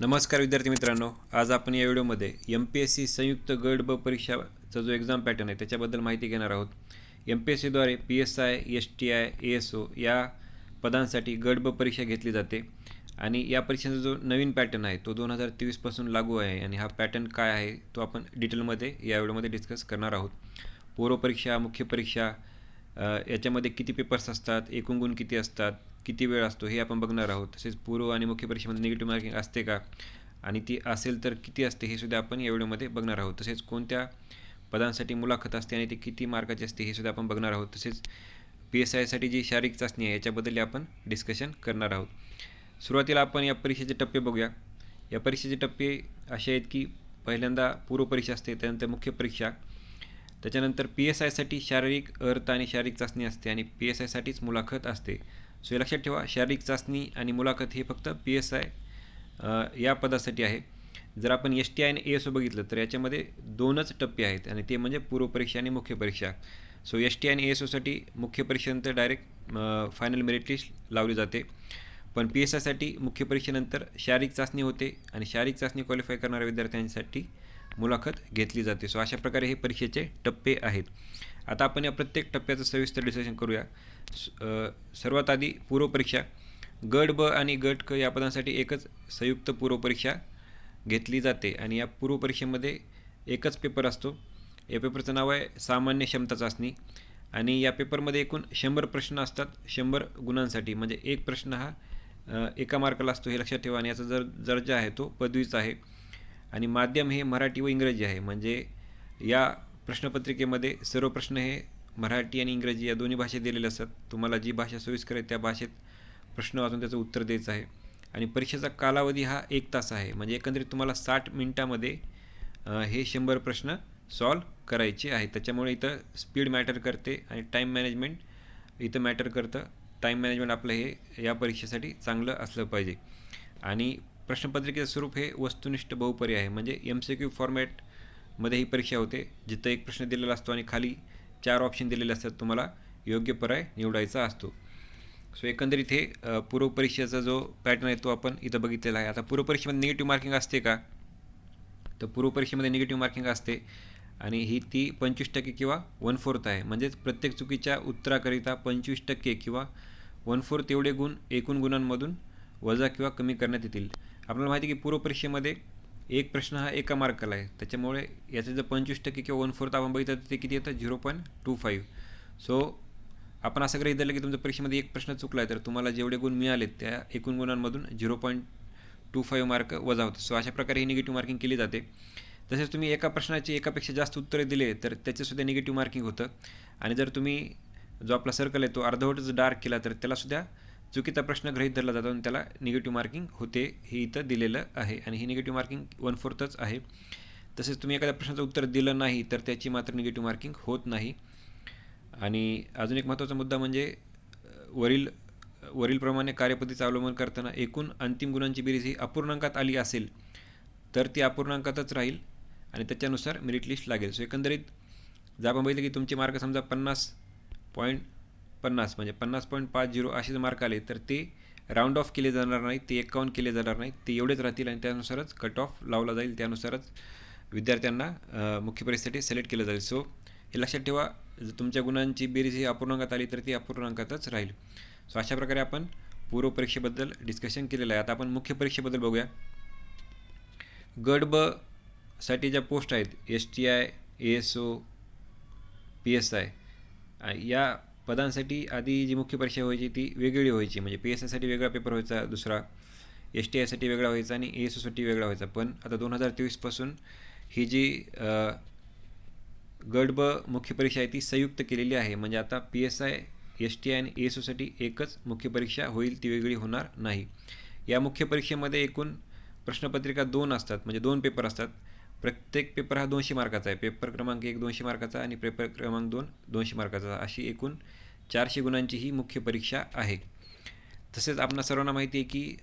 नमस्कार विद्यार्थी मित्रांनो, आज आपण या व्हिडिओमध्ये MPSC संयुक्त गट ब परीक्षाचा जो एक्झाम पॅटर्न आहे त्याच्याबद्दल माहिती घेणार आहोत. MPSCद्वारे PSI, STI, ASO या पदांसाठी गट ब परीक्षा घेतली जाते आणि या परीक्षेचा जो नवीन पॅटर्न आहे तो 2023 पासून लागू आहे आणि हा पॅटर्न काय आहे तो आपण डिटेलमध्ये या व्हिडिओमध्ये डिस्कस करणार आहोत. पूर्व परीक्षा, मुख्य परीक्षा याच्यामध्ये किती पेपर्स असतात, एकूण गुण किती असतात, किती वेळ असतो हे आपण बघणार आहोत. तसेच पूर्व आणि मुख्य परीक्षेमध्ये निगेटिव्ह मार्किंग असते का आणि ती असेल तर किती असते हे सुद्धा आपण या व्हिडिओमध्ये बघणार आहोत. तसेच कोणत्या पदांसाठी मुलाखत असते आणि ती किती मार्काची असते हे सुद्धा आपण बघणार आहोत. तसेच PSIसाठी जी शारीरिक चाचणी आहे याच्याबद्दल आपण डिस्कशन करणार आहोत. सुरुवातीला आपण या परीक्षेचे टप्पे बघूया. या परीक्षेचे टप्पे असे आहेत की पहिल्यांदा पूर्व परीक्षा असते, त्यानंतर मुख्य परीक्षा, त्याच्यानंतर PSIसाठी शारीरिक अर्थ आणि शारीरिक चाचणी असते आणि PSIसाठीच मुलाखत असते. सो हे लक्षात ठेवा, शारीरिक चाचणी आणि मुलाखत हे फक्त PSI या पदासाठी आहे. जर आपण STI आणि ASO बघितलं तर याच्यामध्ये दोनच टप्पे आहेत आणि ते म्हणजे पूर्व परीक्षा आणि मुख्य परीक्षा. सो STI आणि ASOसाठी मुख्य परीक्षेनंतर डायरेक्ट फायनल मेरिट लिस्ट लावली जाते, पण PSIसाठी मुख्य परीक्षेनंतर शारीरिक चाचणी होते आणि शारीरिक चाचणी क्वालिफाय करणाऱ्या विद्यार्थ्यांसाठी मुलाखत घेतली जाते. सो अशा प्रकारे हे परीक्षेचे टप्पे आहेत. आता आपण या प्रत्येक टप्प्याचं सविस्तर डिस्कशन करूया. सर्वात आधी पूर्व परीक्षा. गट ब आणि गट क या पदांसाठी एकच संयुक्त पूर्व परीक्षा घेतली जाते आणि या पूर्व परीक्षेमध्ये एकच पेपर असतो. या पेपरचं नाव आहे सामान्य क्षमता चाचणी आणि या पेपरमध्ये एकूण 100 प्रश्न असतात 100 गुणांसाठी. म्हणजे एक प्रश्न हा एका मार्काला असतो हे लक्षात ठेवा आणि याचा दर्जा आहे तो पदवीचा आहे आणि माध्यम हे मराठी व इंग्रजी आहे. म्हणजे या प्रश्नपत्रिकेमध्ये सर्व प्रश्न हे मराठी आणि इंग्रजी या दोन्ही भाषेत दिलेले असतात. तुम्हाला जी भाषा सोयीस्कर आहे त्या भाषेत प्रश्न वाचून त्याचं उत्तर द्यायचं आहे आणि परीक्षेचा कालावधी हा 1 तास आहे. म्हणजे एकंदरीत तुम्हाला 60 मिनिटामध्ये हे 100 प्रश्न सॉल्व करायचे आहेत. त्याच्यामुळे इथं स्पीड मॅटर करते आणि टाईम मॅनेजमेंट इथं मॅटर करतं. टाईम मॅनेजमेंट आपलं हे या परीक्षेसाठी चांगलं असलं पाहिजे. आणि प्रश्नपत्रिकेचं स्वरूप हे वस्तुनिष्ठ बहुपर्याय आहे. म्हणजे MCQ फॉर्मॅटमध्ये ही परीक्षा होते, जिथं एक प्रश्न दिलेला असतो आणि खाली 4 ऑप्शन दिलेले असतात, तुम्हाला योग्य पर्याय निवडायचा असतो. सो एकंदरीत हे पूर्व परीक्षेचा जो पॅटर्न आहे तो आपण इथं बघितलेला आहे. आता पूर्व परीक्षेमध्ये निगेटिव्ह मार्किंग असते का, तर पूर्व परीक्षेमध्ये निगेटिव्ह मार्किंग असते आणि ही ती 25% किंवा 1/4 आहे. म्हणजेच प्रत्येक चुकीच्या उत्तराकरिता 25% किंवा 1/4 एवढे गुण एकूण गुणांमधून वजा किंवा कमी करण्यात येतील. आपल्याला माहिती आहे की पूर्व परीक्षेमध्ये एक प्रश्न हा एका मार्काला आहे, त्याच्यामुळे याचे जर 25% किंवा 1/4 आपण बघितलं तर ते किती येतं 0.25. सो आपण असं गृहीत धरलं की तुमच्या परीक्षेमध्ये एक प्रश्न चुकला आहे तर तुम्हाला जेवढे गुण मिळालेत त्या एकूण गुणांमधून 0.25 मार्क वजा होतं. सो अशा प्रकारे ही निगेटिव्ह मार्किंग केली जाते. तसेच तुम्ही एका प्रश्नाची एकापेक्षा जास्त उत्तरे दिले तर त्याचेसुद्धा निगेटिव्ह मार्किंग होतं आणि जर तुम्ही जो आपला सर्कल आहे तो अर्धवटच डार्क केला तर त्यालासुद्धा चुकीचा प्रश्न गृहीत धरला जातो आणि त्याला निगेटिव्ह मार्किंग होते. हे इथं दिलेलं आहे आणि ही निगेटिव्ह मार्किंग 1/4च आहे. तसेच तुम्ही एखाद्या प्रश्नाचं उत्तर दिलं नाही तर त्याची मात्र निगेटिव्ह मार्किंग होत नाही. आणि अजून एक महत्त्वाचा मुद्दा म्हणजे वरीलप्रमाणे कार्यपद्धतीचं अवलंबन करताना एकूण अंतिम गुणांची बेरीज ही अपूर्णांकात आली असेल तर ती अपूर्णांकातच राहील आणि त्याच्यानुसार मेरिट लिस्ट लागेल. सो एकंदरीत जर आपण बघितलं की तुमचे मार्क समजा 50.50 म्हणजे 50.50 असे जर मार्क आले तर ते राऊंड ऑफ केले जाणार नाहीत, ते 51 केले जाणार नाहीत, ते एवढेच राहतील आणि त्यानुसारच कट ऑफ लावला जाईल. त्यानुसारच विद्यार्थ्यांना मुख्य परीक्षेसाठी सिलेक्ट केलं जाईल. सो हे लक्षात ठेवा, जर तुमच्या गुणांची बेरीज ही अपूर्णांकात आली तर ती अपूर्णांकातच राहील. सो अशा प्रकारे आपण पूर्व परीक्षेबद्दल डिस्कशन केलेलं आहे. आता आपण मुख्य परीक्षेबद्दल बघूया. गट ब साठी ज्या पोस्ट आहेत STI, ASO, PSI या पदांसाठी आधी जी मुख्य परीक्षा व्हायची ती वेगळी व्हायची. म्हणजे PSIसाठी वेगळा पेपर व्हायचा दुसरा, STIसाठी वेगळा व्हायचा आणि ASOसाठी वेगळा व्हायचा. पण आता 2023 पासून ही जी गट ब मुख्य परीक्षा आहे ती संयुक्त केलेली आहे. म्हणजे आता PSI, STI आणि ASOसाठी एकच मुख्य परीक्षा होईल, ती वेगळी होणार नाही. या मुख्य परीक्षेमध्ये एकूण प्रश्नपत्रिका 2 असतात, म्हणजे 2 पेपर असतात. प्रत्येक पेपर हा 200 मार्काचा आहे. पेपर क्रमांक 1 200 मार्काचा आणि पेपर क्रमांक 2 200 मार्काचा. अशी एकूण 400 गुणांची ही मुख्य परीक्षा आहे. तसेच आपणा सर्वांना माहिती आहे की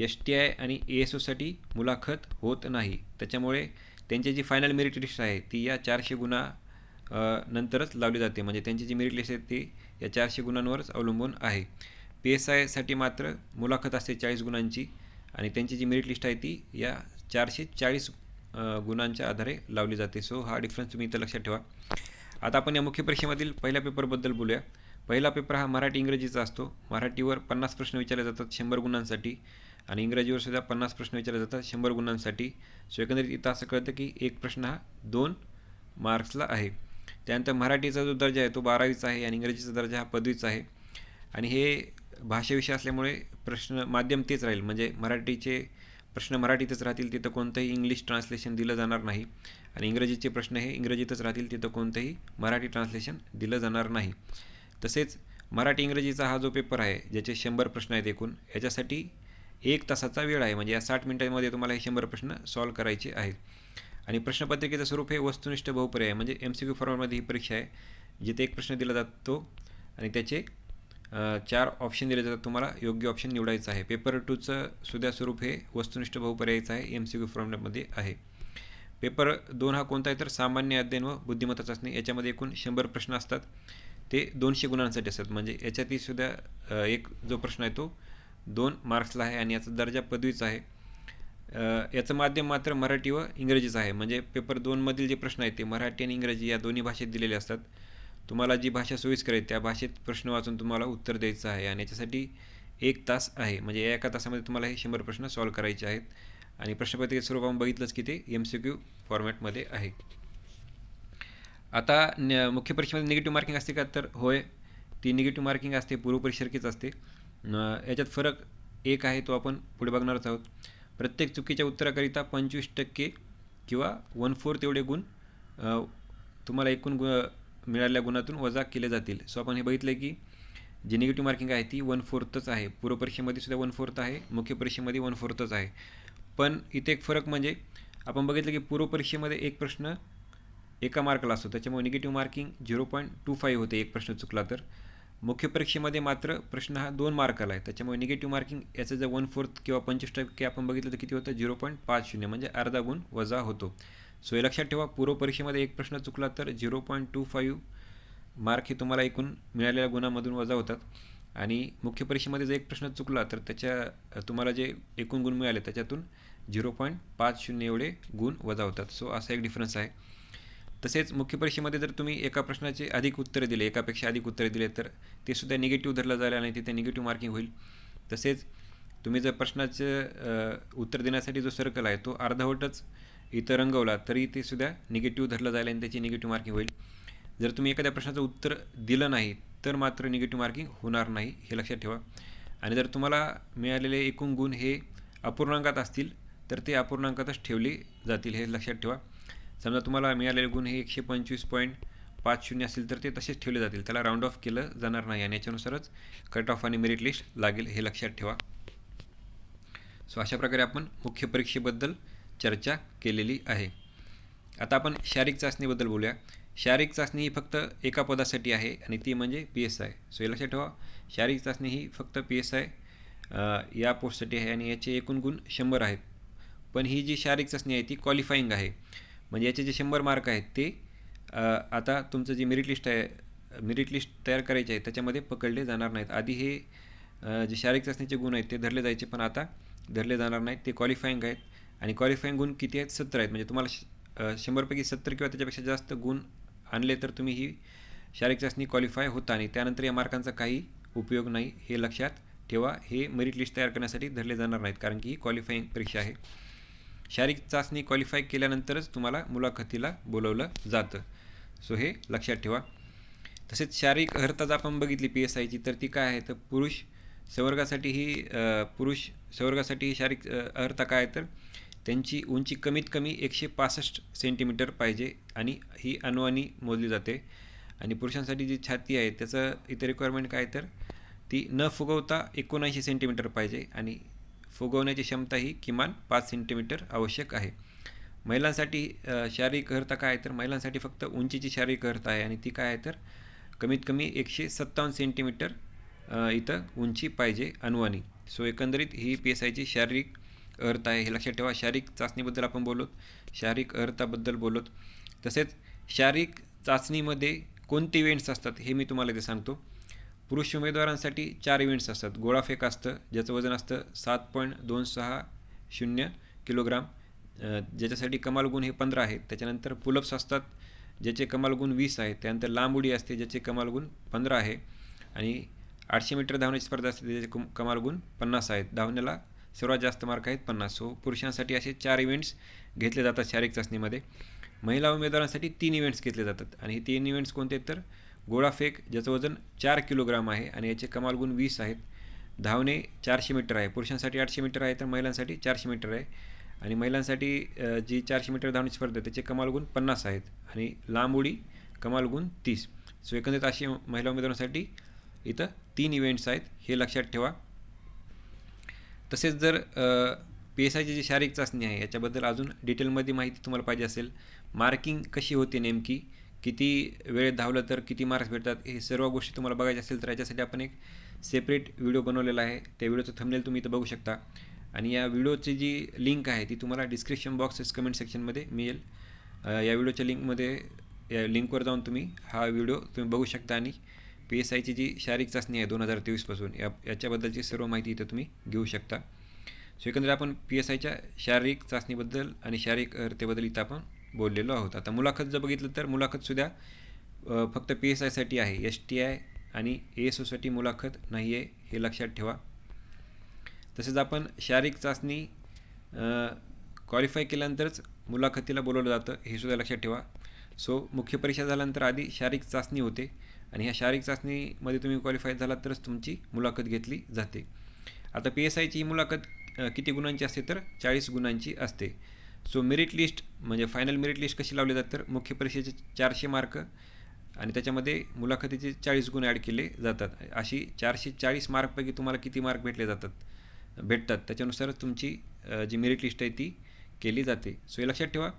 STI आणि ASOसाठी मुलाखत होत नाही. त्याच्यामुळे त्यांची जी फायनल मेरिट लिस्ट आहे ती या 400 नंतरच लावली जाते. म्हणजे त्यांची जी मेरिट लिस्ट आहे ती या 400 गुणांवरच अवलंबून आहे. PSIसाठी मात्र मुलाखत असते 40 गुणांची आणि त्यांची जी मेरिट लिस्ट आहे ती या 440 गुणांच्या आधारे लावली जाते. सो हा डिफरन्स तुम्ही इथं लक्षात ठेवा. आता आपण या मुख्य परीक्षेमधील पहिल्या पेपरबद्दल बोलूया. पहिला पेपर हा मराठी इंग्रजीचा असतो. मराठीवर 50 प्रश्न विचारले जातात 100 गुणांसाठी आणि इंग्रजीवर सुद्धा 50 प्रश्न विचारले जातात 100 गुणांसाठी. सो एकंदरीत इथं असं कळतं की एक प्रश्न हा 2 मार्क्सला आहे. त्यानंतर मराठीचा जो दर्जा आहे तो 12वीचा आहे आणि इंग्रजीचा दर्जा हा पदवीचा आहे. आणि हे भाषाविषय असल्यामुळे प्रश्न माध्यम तेच राहील, म्हणजे मराठीचे प्रश्न मराठीतच राहतील, तिथं कोणतंही इंग्लिश ट्रान्सलेशन दिलं जाणार नाही. आणि इंग्रजीचे प्रश्न हे इंग्रजीतच राहतील, तिथं कोणतंही मराठी ट्रान्सलेशन दिलं जाणार नाही. तसेच मराठी इंग्रजीचा हा जो पेपर आहे ज्याचे 100 प्रश्न आहेत एकूण, याच्यासाठी 1 तासाचा वेळ आहे. म्हणजे या 60 मिनिटांमध्ये तुम्हाला हे 100 प्रश्न सॉल्व करायचे आहेत. आणि प्रश्नपत्रिकेचं स्वरूप हे वस्तुनिष्ठ बहुपर्याय म्हणजे MCQ फॉर्मॅटमध्ये ही परीक्षा आहे, जिथे एक प्रश्न दिला जातो आणि त्याचे 4 ऑप्शन दिले जातात. तुम्हाला योग्य ऑप्शन निवडायचं आहे. पेपर 2चं सुद्धा स्वरूप हे वस्तुनिष्ठ बहुपर्यायीचं आहे, MCQ फॉर्मॅटमध्ये आहे. पेपर 2 हा कोणता आहे तर सामान्य अध्ययन व बुद्धिमत्ता चाचणी. याच्यामध्ये एकूण 100 प्रश्न असतात, ते 200 गुणांसाठी असतात. म्हणजे याच्यातही सुद्धा एक जो प्रश्न आहे तो 2 मार्क्सला आहे आणि याचा दर्जा पदवीचा आहे. याचं माध्यम मात्र मराठी व इंग्रजीचं आहे. म्हणजे पेपर 2मधील जे प्रश्न आहेत ते मराठी आणि इंग्रजी या दोन्ही भाषेत दिलेले असतात. तुम्हाला जी भाषा सोयीस्कर आहे त्या भाषेत प्रश्न वाचून तुम्हाला उत्तर द्यायचं आहे आणि याच्यासाठी 1 तास आहे. म्हणजे या 1 तासामध्ये तुम्हाला हे 100 प्रश्न सॉल्व करायचे आहेत. आणि प्रश्नपत्रिकेचं स्वरूप आपण बघितलंच की ते MCQ फॉर्मॅटमध्ये आहे. आता मुख्य परीक्षेमध्ये निगेटिव्ह मार्किंग असते का तर होय, ती निगेटिव्ह मार्किंग असते, पूर्वपरीक्षासारखीच असते. याच्यात फरक एक आहे, तो आपण पुढे बघणारच आहोत. प्रत्येक चुकीच्या उत्तराकरिता 25% किंवा 1/4 एवढे गुण तुम्हाला एकूण मिळालेल्या गुणातून वजा केले जातील. सो आपण हे बघितलं की जी निगेटिव्ह मार्किंग आहे ती 1/4च आहे. पूर्वपरीक्षेमध्ये सुद्धा 1/4 आहे, मुख्य परीक्षेमध्ये 1/4च आहे. पण इथे एक फरक म्हणजे आपण बघितलं की पूर्वपरीक्षेमध्ये एक प्रश्न 1 मार्कला असतो, त्याच्यामुळे निगेटिव्ह मार्किंग 0.25 होते एक प्रश्न चुकला तर. मुख्य परीक्षेमध्ये मात्र प्रश्न हा 2 मार्काला आहे, त्याच्यामुळे निगेटिव्ह मार्किंग याचं जर 1/4 किंवा 25% आपण बघितलं तर किती होतं 0.50 म्हणजे अर्धा गुण वजा होतो. सो हे लक्षात ठेवा, पूर्वपरीक्षेमध्ये एक प्रश्न चुकला तर 0.25 मार्क हे तुम्हाला एकूण मिळालेल्या गुणामधून वजा होतात आणि मुख्य परीक्षेमध्ये जर एक प्रश्न चुकला तर त्याच्या तुम्हाला जे एकूण गुण मिळाले त्याच्यातून 0.50 एवढे गुण वजा होतात. सो असा एक डिफरन्स आहे. तसेच मुख्य परीक्षेमध्ये जर तुम्ही एका प्रश्नाचे अधिक उत्तरे दिले, एकापेक्षा अधिक उत्तरे दिले तर ते सुद्धा निगेटिव्ह धरलं जाईल आणि तिथे निगेटिव्ह मार्किंग होईल. तसेच तुम्ही जर प्रश्नाचं उत्तर देण्यासाठी जो सर्कल आहे तो अर्धवटच इथं रंगवला तरी ते सुद्धा निगेटिव्ह धरलं जाईल आणि त्याची निगेटिव्ह मार्किंग होईल. जर तुम्ही एखाद्या प्रश्नाचं उत्तर दिलं नाही तर मात्र निगेटिव्ह मार्किंग होणार नाही, हे लक्षात ठेवा. आणि जर तुम्हाला मिळालेले एकूण गुण हे अपूर्णांकात असतील तर ते अपूर्णांकातच ठेवले जातील, हे लक्षात ठेवा. समजा तुम्हाला मिळालेले गुण हे 125.50 असेल तर ते तसेच ठेवले जातील, त्याला राऊंड ऑफ केलं जाणार नाही आणि याच्यानुसारच कट ऑफ आणि मेरिट लिस्ट लागेल, हे लक्षात ठेवा. सो अशा प्रकारे आपण मुख्य परीक्षेबद्दल चर्चा केलेली आहे. आता आपण शारीरिक चाचणीबद्दल बोलूया. शारीरिक चाचणी ही फक्त एका पदासाठी आहे आणि ती म्हणजे PSI. सो हे लक्षात ठेवा, शारीरिक चाचणी ही फक्त PSI या पोस्टसाठी आहे आणि याचे एकूण गुण 100 आहेत. पण ही जी शारीरिक चाचणी आहे ती क्वालिफाईंग आहे, म्हणजे याचे जे 100 मार्क आहेत ते आता तुमचं जी मेरिट लिस्ट तयार करायची आहे त्याच्यामध्ये पकडले जाणार नाहीत. आधी हे जे शारीरिक चाचणीचे गुण आहेत ते धरले जायचे, पण आता धरले जाणार नाहीत, ते क्वालिफाईंग आहेत. आणि क्वालिफाईंग गुण किती आहेत 70 आहेत. म्हणजे तुम्हाला 100पैकी 70 किंवा त्याच्यापेक्षा जास्त गुण आणले तर तुम्ही ही शारीरिक चाचणी क्वालिफाय होता आणि त्यानंतर या मार्कांचा काही उपयोग नाही, हे लक्षात ठेवा. हे मेरिट लिस्ट तयार करण्यासाठी धरले जाणार नाहीत कारण की ही क्वालिफाईंग परीक्षा आहे. शारीरिक चाचणी क्वालिफाय केल्यानंतरच तुम्हाला मुलाखतीला बोलवलं जातं. सो हे लक्षात ठेवा. तसेच शारीरिक अर्हता जर आपण बघितली PSIची तर ती काय आहे तर पुरुष संवर्गासाठी ही शारीरिक अर्हता काय आहे तर त्यांची उंची कमीत कमी 165 सेंटीमीटर पाहिजे आणि ही अणुअणी मोजली जाते. आणि पुरुषांसाठी जी छाती आहे त्याचं इतर रिक्वायरमेंट काय तर ती न फुगवता 79 सेंटीमीटर पाहिजे आणि फुगवण्याची क्षमता ही किमान 5 सेंटीमीटर आवश्यक आहे. महिलांसाठी शारीरिक अर्हता काय आहे तर महिलांसाठी फक्त उंचीची शारीरिक अर्हता आहे आणि ती काय आहे तर कमीत कमी 157 सेंटीमीटर इथं उंची पाहिजे अणुअणी. सो एकंदरीत ही PSIची शारीरिक अर्हता आहे, हे लक्षात ठेवा. शारीरिक चाचणीबद्दल आपण बोललो, शारीरिक अर्हताबद्दल बोललो. तसेच शारीरिक चाचणीमध्ये कोणते इव्हेंट्स असतात हे मी तुम्हाला इथे सांगतो. पुरुष उमेदवारांसाठी 4 इव्हेंट्स असतात. गोळाफेक असतं, ज्याचं वजन असतं 7.260 किलोग्राम, ज्याच्यासाठी कमाल गुण हे 15 आहेत. त्याच्यानंतर पुलअप्स असतात, ज्याचे कमाल गुण 20 आहेत. त्यानंतर लांब उडी असते, ज्याचे कमाल गुण 15 आहे. आणि 800 मीटर धावण्याची स्पर्धा असते, त्याचे कमाल गुण 50 आहेत. धावण्याला सर्वात जास्त मार्क आहेत 50. सो पुरुषांसाठी असे 4 इव्हेंट्स घेतले जातात शारीरिक चाचणीमध्ये. महिला उमेदवारांसाठी 3 इव्हेंट्स घेतले जातात आणि हे 3 इव्हेंट्स कोणते आहेत तर गोळाफेक, ज्याचं वजन 4 किलोग्राम आहे आणि याचे कमाल गुण 20 आहेत. धावणे 400 मीटर आहे, पुरुषांसाठी 800 मीटर आहे तर महिलांसाठी 400 मीटर आहे. आणि महिलांसाठी जी 400 मीटर धावण्याची स्पर्धा आहे त्याचे कमाल गुण 50 आहेत आणि लांब उडी कमाल गुण 30. सो एकंदरीत अशी महिला उमेदवारांसाठी इथं 3 इव्हेंट्स आहेत, हे लक्षात ठेवा. तसेच जर PSIची जी शारीरिक चाचणी आहे याच्याबद्दल अजून डिटेलमध्ये माहिती तुम्हाला पाहिजे असेल, मार्किंग कशी होते नेमकी, किती वेळेत धावलं तर किती मार्क्स भेटतात, हे सर्व गोष्टी तुम्हाला बघायच्या असेल तर याच्यासाठी आपण एक सेपरेट व्हिडिओ बनवलेला आहे. त्या व्हिडिओचं थंबनेल तुम्ही इथं बघू शकता आणि या व्हिडिओची जी लिंक आहे ती तुम्हाला डिस्क्रिप्शन बॉक्स कमेंट सेक्शनमध्ये मिळेल. या व्हिडिओच्या या लिंकवर जाऊन तुम्ही हा व्हिडिओ तुम्ही बघू शकता आणि PSIची जी शारीरिक चाचणी आहे 2023 पासून याच्याबद्दलची सर्व माहिती इथं तुम्ही घेऊ शकता. सो एकंदरीत आपण PSIच्या शारीरिक चाचणीबद्दल आणि शारीरिक अर्हतेबद्दल इथं आपण बोललेलो आहोत. आता मुलाखत जर बघितलं तर मुलाखतसुद्धा फक्त PSIसाठी आहे, STI आणि ASOसाठी मुलाखत नाही आहे, हे लक्षात ठेवा. तसेच आपण शारीरिक चाचणी क्वालिफाय केल्यानंतरच मुलाखतीला बोलवलं जातं, हे सुद्धा लक्षात ठेवा. सो मुख्य परीक्षा झाल्यानंतर आधी शारीरिक चाचणी होते आणि ह्या शारीरिक चाचणीमध्ये तुम्ही क्वालिफाय झालात तरच तुमची मुलाखत घेतली जाते. आता PSIची मुलाखत किती गुणांची असते तर 40 गुणांची असते. सो मेरिट लिस्ट म्हणजे फायनल मेरिट लिस्ट कशी लावली जाते तर मुख्य परीक्षेचे 400 मार्क आणि त्याच्यामध्ये मुलाखतीचे 40 गुण ॲड केले जातात. अशी 440 मार्कपैकी तुम्हाला किती मार्क भेटतात त्याच्यानुसारच तुमची जी मेरिट लिस्ट आहे ती केली जाते. सो हे लक्षात ठेवा,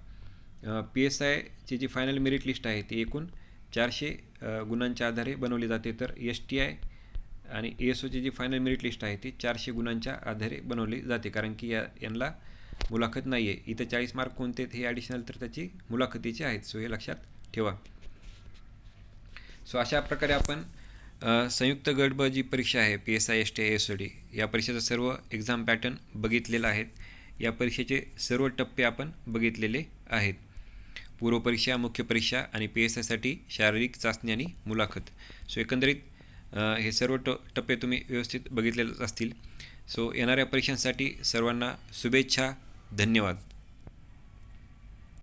PSIची जी फायनल मेरिट लिस्ट आहे ती एकूण 400 गुणांच्या आधारे बनवली जाते, तर STI आणि ASOची जी फायनल मेरिट लिस्ट आहे ती 400 गुणांच्या आधारे बनवली जाते, कारण की यांना मुलाखत नाही आहे. इथं 40 मार्क कोणते हे ॲडिशनल तर त्याची मुलाखतीचे आहेत. सो हे लक्षात ठेवा. सो अशा प्रकारे आपण संयुक्त गट ब जी परीक्षा आहे PSI STI ASOD या परीक्षेचा सर्व एक्झाम पॅटर्न बघितलेला आहेत. या परीक्षेचे सर्व टप्पे आपण बघितलेले आहेत, पूर्वपरीक्षा, मुख्य परीक्षा आणि PSIसाठी शारीरिक चाचणी आणि मुलाखत. सो एकंदरीत हे सर्व टप्पे तुम्ही व्यवस्थित बघितलेलेच असतील. सो येणाऱ्या परीक्षांसाठी सर्वांना शुभेच्छा. धन्यवाद.